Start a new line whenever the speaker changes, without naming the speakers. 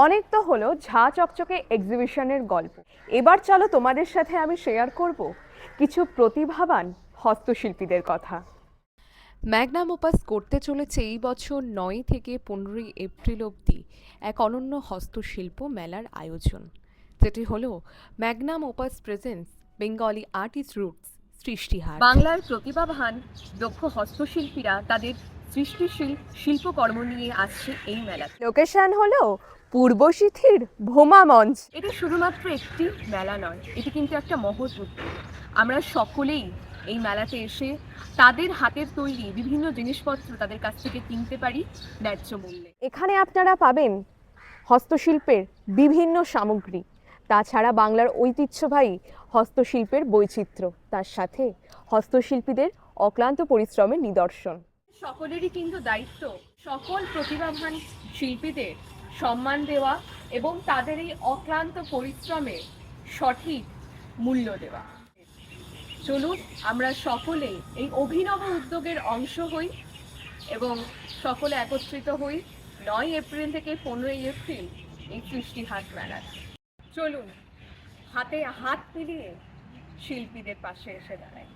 অনেক তো হলো ঝাঁ চকচকে এক্সিবিশনের গল্প। এবার চলো তোমাদের সাথে আমি শেয়ার করব কিছু প্রতিভাবান হস্তশিল্পীদের কথা।
ম্যাগনাম ওপাস করতে চলেছে এই বছর ৯ থেকে ১৫ই এপ্রিল অবধি এক অনন্য হস্তশিল্প মেলার আয়োজন, যেটি হলো Magnum Opus presents Bengali artist roots Srishtihaat.
বাংলার প্রতিভাবান দক্ষ হস্তশিল্পীরা তাদের সৃষ্টিশীল শিল্পকর্ম নিয়ে আসছে এই মেলাতে।
লোকেশন হলো পূর্বশীথির ভোমা মঞ্চ।
এটি শুধুমাত্র একটি মেলা নয়, এটি কিন্তু একটা মহৎ উদ্যোগ। আমরা সকলেই এই মেলাতে এসে তাদের হাতের তৈরি বিভিন্ন জিনিসপত্র তাদের কাছ থেকে কিনতে পারি ন্যায্য মূল্যে।
এখানে আপনারা পাবেন হস্তশিল্পের বিভিন্ন সামগ্রী, তাছাড়া বাংলার ঐতিহ্যবাহী হস্তশিল্পের বৈচিত্র্য, তার সাথে হস্তশিল্পীদের অক্লান্ত পরিশ্রমের নিদর্শন।
সকলেরই কিন্তু দায়িত্ব সকল প্রতিভাবান শিল্পীদের সম্মান দেওয়া এবং তাদের এই অক্লান্ত পরিশ্রমের সঠিক মূল্য দেওয়া। চলুন আমরা সকলে এই অভিনব উদ্যোগের অংশ হই এবং সকলে একত্রিত হই ৯ এপ্রিল থেকে ১৫ই এপ্রিল এই সৃষ্টিহাট মেলায়। চলুন হাতে হাত মিলিয়ে শিল্পীদের পাশে এসে দাঁড়াই।